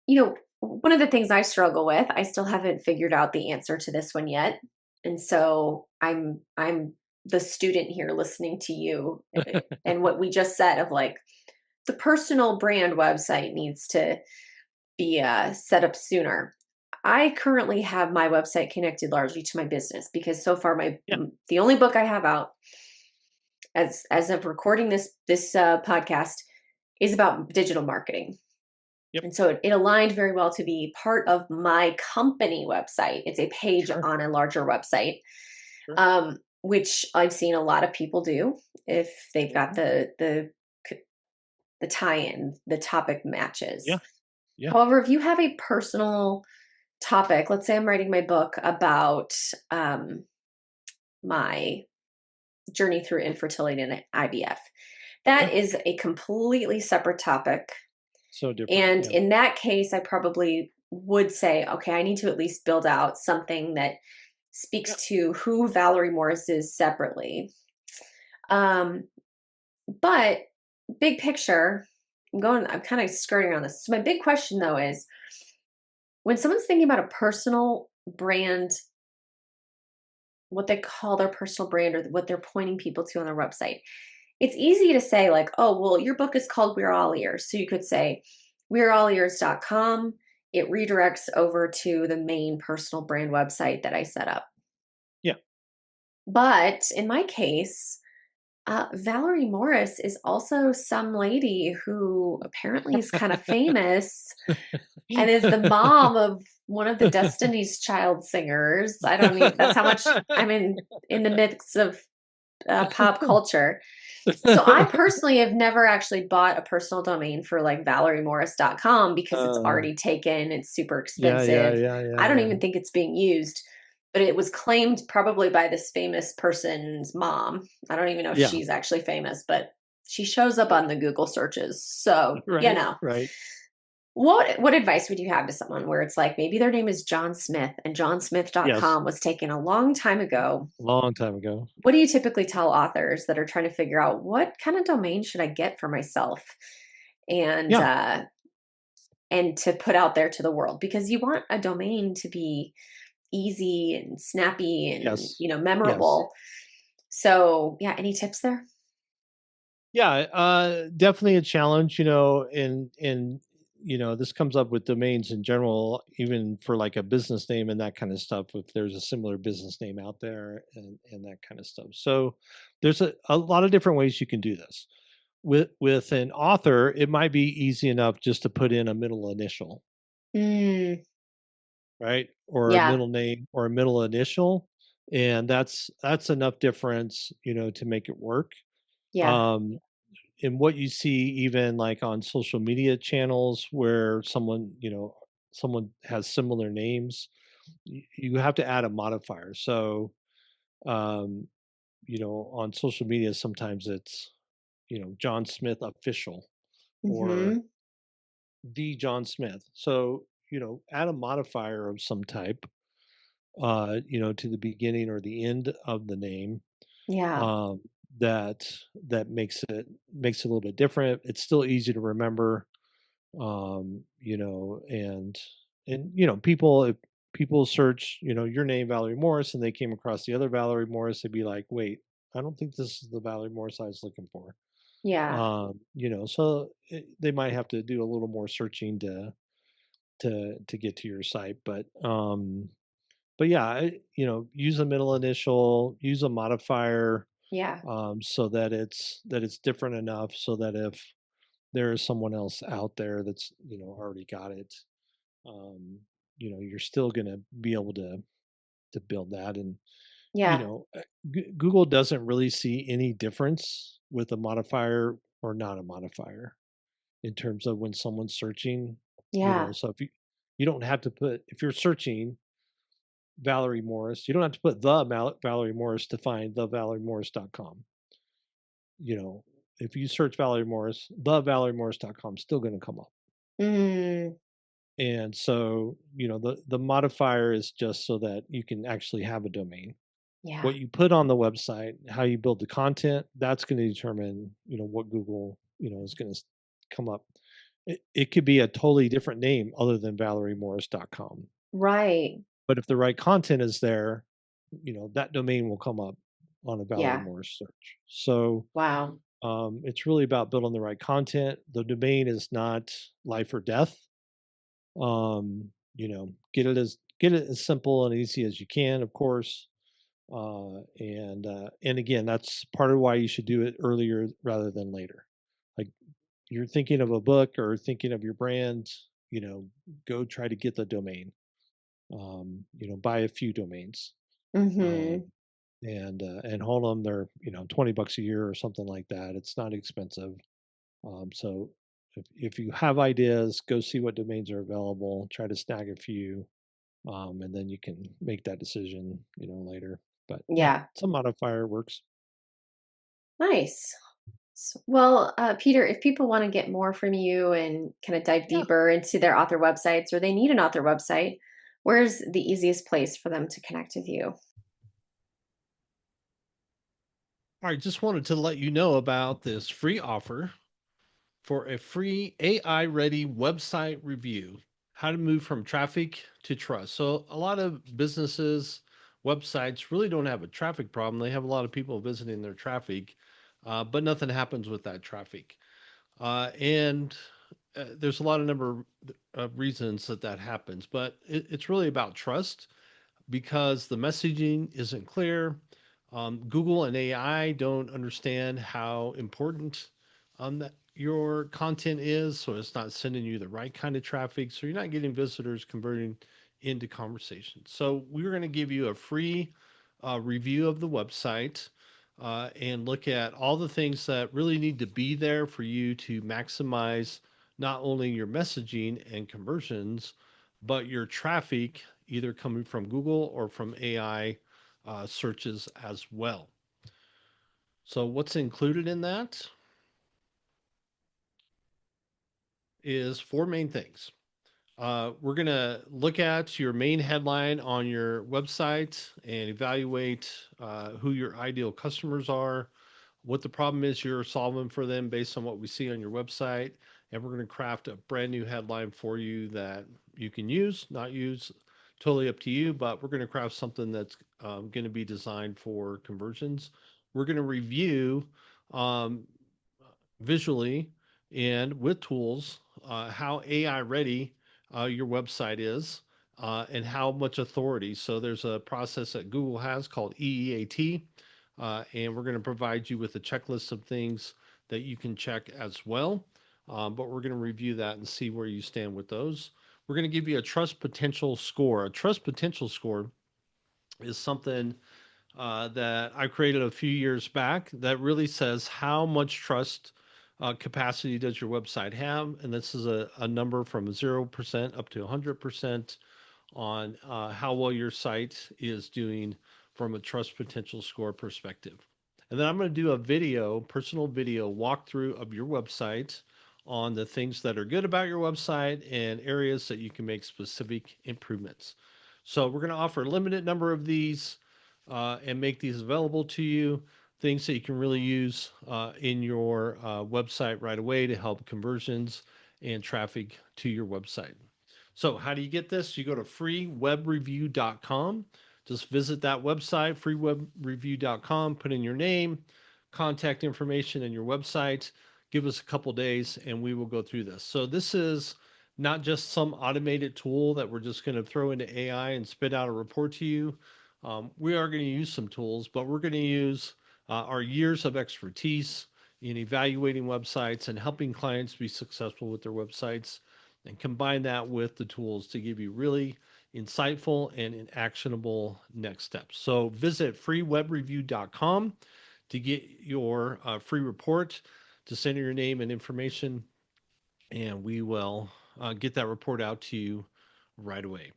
one of the things I struggle with, I still haven't figured out the answer to this one yet. And so I'm the student here listening to you and what we just said of like the personal brand website needs to be set up sooner. I currently have my website connected largely to my business because so far Yeah. the only book I have out as of recording this podcast is about digital marketing. Yep. And so it aligned very well to be part of my company website. It's a page Sure. on a larger website, Sure. which I've seen a lot of people do if they've got Mhm. the tie-in, the topic matches. Yeah. Yeah. However, if you have a personal topic, let's say I'm writing my book about my journey through infertility and IVF, Yeah. that is a completely separate topic. So different. And Yeah. in that case, I probably would say, okay, I need to at least build out something that Yeah. speaks to who Valerie Morris is separately. Um, but big picture, I'm kind of skirting on this. So my big question though is when someone's thinking about a personal brand, what they call their personal brand or what they're pointing people to on their website, it's easy to say, like, oh, well, your book is called We're All Ears. So you could say we'reallears.com. It redirects over to the main personal brand website that I set up. Yeah. But in my case, Valerie Morris is also some lady who apparently is kind of famous and is the mom of one of the Destiny's Child singers. I don't even, that's how much I'm in the midst of pop culture. So I personally have never actually bought a personal domain for like valeriemorris.com because it's uh, already taken, it's super yeah. Yeah. expensive. Yeah. Yeah. I don't Yeah. even think it's being used, but it was claimed probably by this famous person's mom. I don't even know if Yeah. she's actually famous, but she shows up on the Google searches. So, Right. Right. what advice would you have to someone where it's like maybe their name is John Smith and Yes. johnsmith.com was taken a long time ago? Long time ago. What do you typically tell authors that are trying to figure out what kind of domain should I get for myself and Yeah. uh and to put out there to the world? Because you want a domain to be easy and snappy and Yes. Yes. memorable. So yeah, any tips there? Yeah. Definitely a challenge. This comes up with domains in general, even for like a business name and that kind of stuff. If there's a similar business name out there and that kind of stuff, so there's a lot of different ways you can do this. With an author, it might be easy enough just to put in a middle initial, Mm, right? Or a yeah, middle name or a middle initial. And that's enough difference, to make it work. yeah, Um, and what you see even like on social media channels where someone has similar names, you have to add a modifier. So, um, on social media, sometimes it's, John Smith official or mm-hmm, the John Smith. So, add a modifier of some type, to the beginning or the end of the name, yeah, um, that that makes it a little bit different. It's still easy to remember, and people if people search, your name Valerie Morris, and they came across the other Valerie Morris, they'd be like, wait, I don't think this is the Valerie Morris I was looking for. yeah, So they might have to do a little more searching to get to your site, but yeah, use a middle initial, use a modifier, yeah, so that it's different enough so that if there is someone else out there that's already got it, um, you're still gonna be able to build that. And yeah, Google doesn't really see any difference with a modifier or not a modifier in terms of when someone's searching. yeah, So if you don't have to put, if you're searching Valerie Morris, you don't have to put the Valerie Morris to find the valeriemorris.com. You know, if you search Valerie Morris, the valeriemorris.com is still going to come up. mm, And so, the modifier is just so that you can actually have a domain. yeah, What you put on the website, how you build the content, that's going to determine, what Google, is going to come up. It could be a totally different name other than valeriemorris.com. Right. But if the right content is there, that domain will come up on a Valerie Yeah. Morris search. So Wow. it's really about building the right content. The domain is not life or death. Get it as simple and easy as you can, of course. And again, that's part of why you should do it earlier rather than later. Like you're thinking of a book or thinking of your brand, you know, go try to get the domain. Buy a few domains. Um, Mhm. and hold them. They're $20 a year or something like that. It's not expensive. So if you have ideas, go see what domains are available. Try to snag a few, and then you can make that decision, later. But yeah, Yeah. some modifier works. Nice. Well, Peter, if people want to get more from you and kind of dive Yeah. deeper into their author websites or they need an author website, where's the easiest place for them to connect with you? All right. Just wanted to let you know about this free offer for a free AI ready website review, how to move from traffic to trust. So, a lot of businesses, websites really don't have a traffic problem. They have a lot of people visiting their traffic, but nothing happens with that traffic. And There's a lot of number of reasons that happens, but it's really about trust because the messaging isn't clear. Google and AI don't understand how important that your content is, so it's not sending you the right kind of traffic. So you're not getting visitors converting into conversations. So we're going to give you a free review of the website and look at all the things that really need to be there for you to maximize not only your messaging and conversions, but your traffic either coming from Google or from AI searches as well. So, what's included in that is four main things. We're going to look at your main headline on your website and evaluate who your ideal customers are, what the problem is you're solving for them based on what we see on your website. And we're going to craft a brand new headline for you that you can use, not use, totally up to you. But we're going to craft something that's going to be designed for conversions. We're going to review um, visually and with tools how AI ready your website is and how much authority. So there's a process that Google has called EEAT, and we're going to provide you with a checklist of things that you can check as well. But we're going to review that and see where you stand with those. We're going to give you a trust potential score. A trust potential score is something that I created a few years back that really says how much trust capacity does your website have. And this is a number from 0% up to 100% on how well your site is doing from a trust potential score perspective. And then I'm going to do a video, personal video walkthrough of your website on the things that are good about your website and areas that you can make specific improvements. So we're going to offer a limited number of these and make these available to you. Things that you can really use in your website right away to help conversions and traffic to your website. So, how do you get this? You go to freewebreview.com. Just visit that website, freewebreview.com, put in your name, contact information, and your website. Give us a couple days and we will go through this. So, this is not just some automated tool that we're just going to throw into AI and spit out a report to you. We are going to use some tools, but we're going to use our years of expertise in evaluating websites and helping clients be successful with their websites and combine that with the tools to give you really insightful and actionable next steps. So visit freewebreview.com to get your free report, to send your name and information, and we will get that report out to you right away.